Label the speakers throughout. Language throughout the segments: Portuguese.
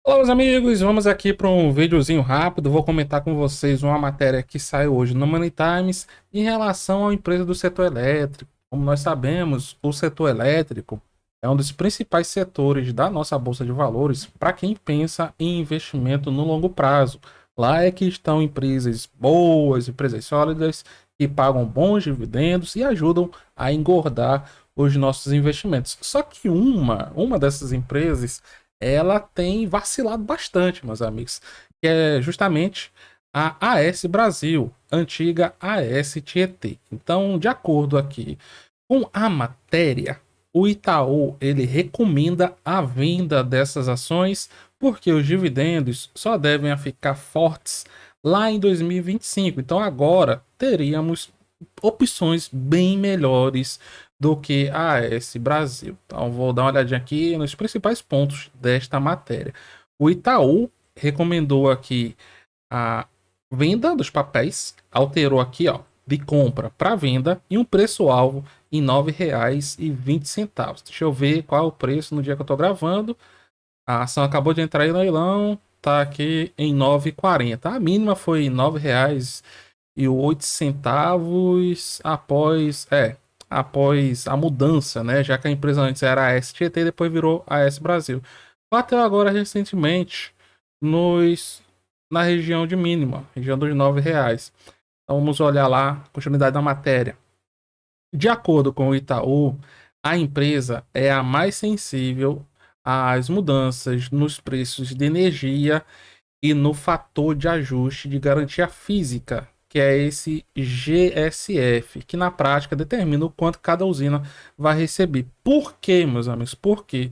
Speaker 1: Olá, meus amigos, vamos aqui para um videozinho rápido. Vou comentar com vocês uma matéria que saiu hoje no Money Times em relação à empresa do setor elétrico. Como nós sabemos, o setor elétrico é um dos principais setores da nossa bolsa de valores para quem pensa em investimento no longo prazo. Lá é que estão empresas boas, empresas sólidas que pagam bons dividendos e ajudam a engordar os nossos investimentos. Só que uma dessas empresas ela tem vacilado bastante, meus amigos, que é justamente a AS Brasil, antiga AS Tietê. Então, de acordo aqui com a matéria, o Itaú ele recomenda a venda dessas ações porque os dividendos só devem ficar fortes lá em 2025. Então, agora teríamos opções bem melhores do que a AS Brasil. Então, vou dar uma olhadinha aqui nos principais pontos desta matéria. O Itaú recomendou aqui a venda dos papéis, alterou aqui, ó, de compra para venda e um preço-alvo em R$ 9,20. Deixa eu ver qual é o preço no dia que eu estou gravando. A ação acabou de entrar em leilão, tá aqui em 9,40. A mínima foi R$ 9,08 após a mudança, né? Já que a empresa antes era a STT, depois virou a S Brasil. Bateu agora recentemente nos na região de mínima, região dos R$ 9. Então vamos olhar lá, continuidade da matéria. De acordo com o Itaú, a empresa é a mais sensível às mudanças nos preços de energia e no fator de ajuste de garantia física, que é esse GSF, que na prática determina o quanto cada usina vai receber. Por quê, meus amigos? Por quê?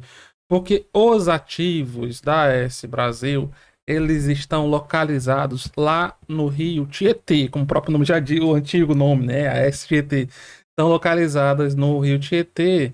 Speaker 1: Porque os ativos da AS Brasil, eles estão localizados lá no Rio Tietê, como o próprio nome já diz, o antigo nome, né? A AS Tietê. Estão localizadas no Rio Tietê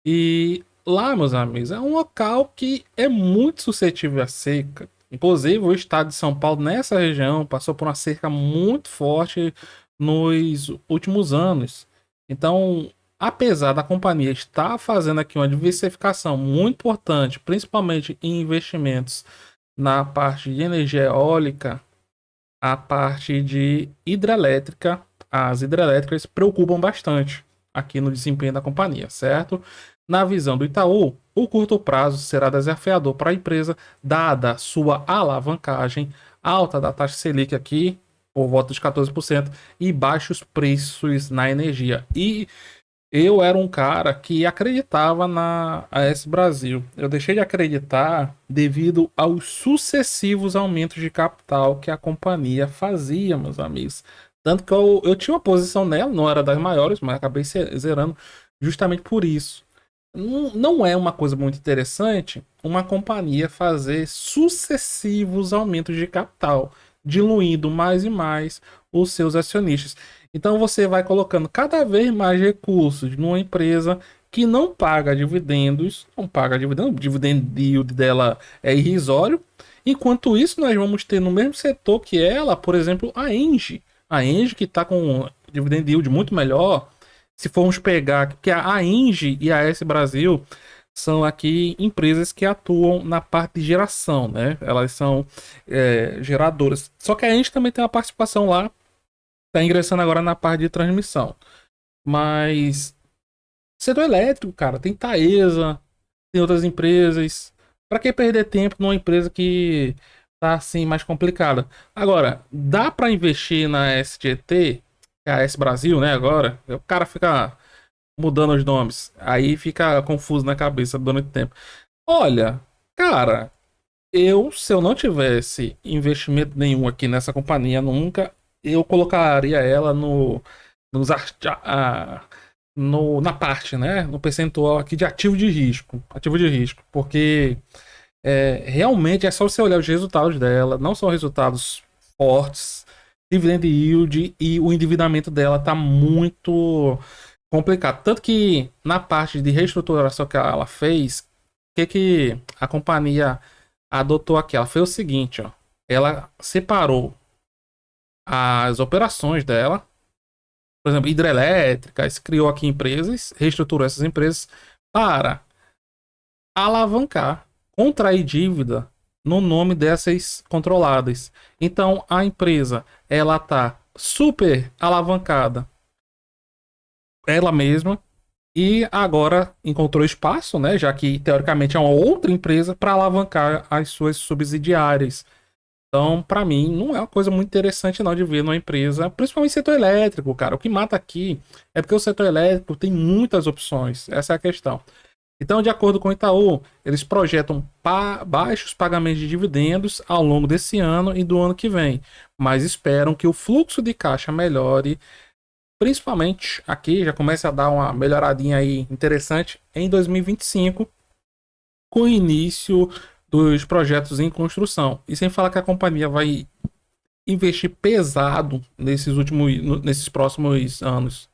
Speaker 1: e lá, meus amigos, é um local que é muito suscetível à seca. Inclusive, o estado de São Paulo, nessa região, passou por uma seca muito forte nos últimos anos. Então, apesar da companhia estar fazendo aqui uma diversificação muito importante, principalmente em investimentos na parte de energia eólica, a parte de hidrelétrica, as hidrelétricas preocupam bastante aqui no desempenho da companhia, certo? Na visão do Itaú, o curto prazo será desafiador para a empresa, dada sua alavancagem alta da taxa Selic aqui, por volta de 14%, e baixos preços na energia. E eu era um cara que acreditava na AS Brasil. Eu deixei de acreditar devido aos sucessivos aumentos de capital que a companhia fazia, meus amigos. Tanto que eu tinha uma posição nela, não era das maiores, mas acabei zerando justamente por isso. Não é uma coisa muito interessante uma companhia fazer sucessivos aumentos de capital, diluindo mais e mais os seus acionistas. Então você vai colocando cada vez mais recursos numa empresa que não paga dividendos, não paga dividendo, o dividend yield dela é irrisório. Enquanto isso, nós vamos ter no mesmo setor que ela, por exemplo, a Engie. A Engie que está com dividend yield muito melhor. Se formos pegar, porque a Engie e a S Brasil são aqui empresas que atuam na parte de geração, né? Elas são geradoras. Só que a Engie também tem uma participação lá, tá ingressando agora na parte de transmissão. Mas setor elétrico, cara, tem Taesa, tem outras empresas. Para que perder tempo numa empresa que tá assim mais complicada? Agora, dá para investir na SGT, que é a S Brasil, né, agora? O cara fica mudando os nomes, aí fica confuso na cabeça durante o tempo. Olha, cara, se eu não tivesse investimento nenhum aqui nessa companhia nunca, eu colocaria ela nos na parte, né, no percentual aqui de ativo de risco, porque realmente é só você olhar os resultados dela, não são resultados fortes, dividend yield e o endividamento dela tá muito complicado, tanto que na parte de reestruturação que ela fez, o que a companhia adotou aqui? Ela fez o seguinte, ó. Ela separou as operações dela, por exemplo, hidrelétricas, criou aqui empresas, reestruturou essas empresas para alavancar, contrair dívida no nome dessas controladas. Então a empresa ela tá super alavancada ela mesma e agora encontrou espaço, né, já que teoricamente é uma outra empresa para alavancar as suas subsidiárias. Então, para mim, não é uma coisa muito interessante não de ver numa empresa, principalmente setor elétrico, cara. O que mata aqui é porque o setor elétrico tem muitas opções. Essa é a questão. Então, de acordo com o Itaú, eles projetam baixos pagamentos de dividendos ao longo desse ano e do ano que vem, mas esperam que o fluxo de caixa melhore, principalmente aqui já começa a dar uma melhoradinha aí interessante em 2025, com o início dos projetos em construção. E sem falar que a companhia vai investir pesado nesses próximos anos.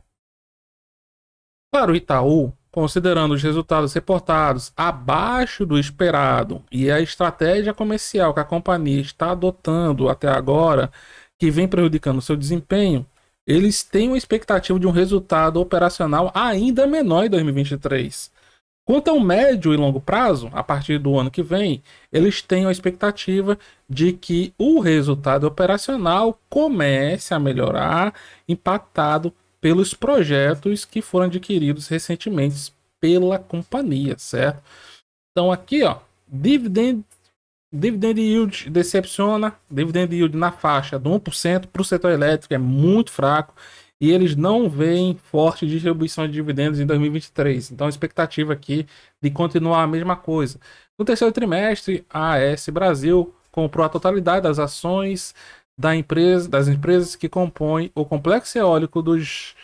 Speaker 1: Para o Itaú, considerando os resultados reportados abaixo do esperado e a estratégia comercial que a companhia está adotando até agora, que vem prejudicando seu desempenho, eles têm uma expectativa de um resultado operacional ainda menor em 2023. Quanto ao médio e longo prazo, a partir do ano que vem, eles têm a expectativa de que o resultado operacional comece a melhorar, impactado pelos projetos que foram adquiridos recentemente pela companhia, certo? Então aqui, ó, dividend yield decepciona, dividend yield na faixa de 1% para o setor elétrico é muito fraco e eles não veem forte distribuição de dividendos em 2023. Então a expectativa aqui de continuar a mesma coisa. No terceiro trimestre, a AES Brasil comprou a totalidade das ações das empresas que compõem o complexo eólico dos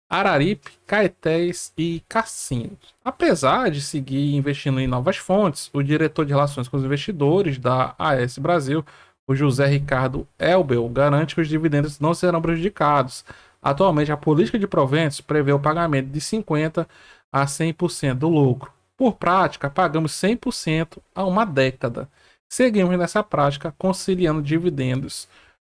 Speaker 1: Araripe, Caetés e Cassinos. Apesar de seguir investindo em novas fontes, o diretor de relações com os investidores da AES Brasil, o José Ricardo Elbel, garante que os dividendos não serão prejudicados. Atualmente, a política de proventos prevê o pagamento de 50% a 100% do lucro. Por prática, pagamos 100% há uma década. Seguimos nessa prática, conciliando dividendos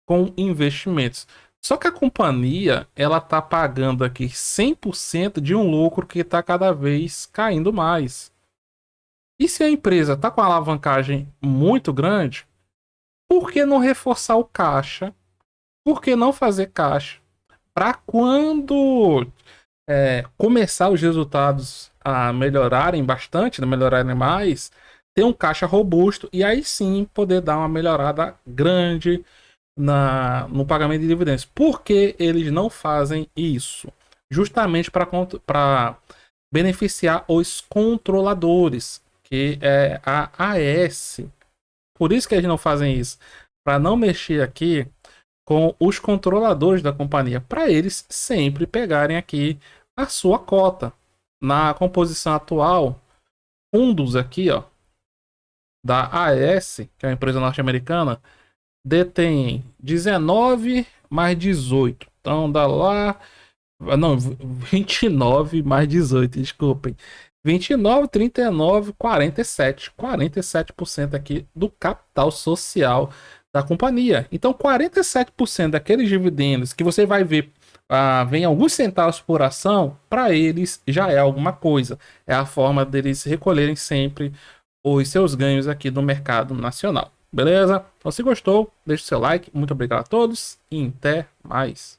Speaker 1: com investimentos. Só que a companhia, ela tá pagando aqui 100% de um lucro que está cada vez caindo mais. E se a empresa está com uma alavancagem muito grande, por que não reforçar o caixa? Por que não fazer caixa? Para quando começar os resultados a melhorarem bastante, melhorarem mais, ter um caixa robusto e aí sim poder dar uma melhorada grande no pagamento de dividendos. Por que eles não fazem isso? Justamente para beneficiar os controladores, que é a AES. Por isso que eles não fazem isso. Para não mexer aqui com os controladores da companhia. Para eles sempre pegarem aqui a sua cota. Na composição atual, fundos aqui, ó, da AES, que é uma empresa norte-americana, detém 19 mais 18. Então dá lá. Não, 29 mais 18, desculpem. 29, 39, 47. 47% aqui do capital social da companhia. Então 47% daqueles dividendos que você vai ver vem alguns centavos por ação, para eles já é alguma coisa. É a forma deles recolherem sempre os seus ganhos aqui do mercado nacional. Beleza? Então, se gostou, deixe seu like. Muito obrigado a todos e até mais.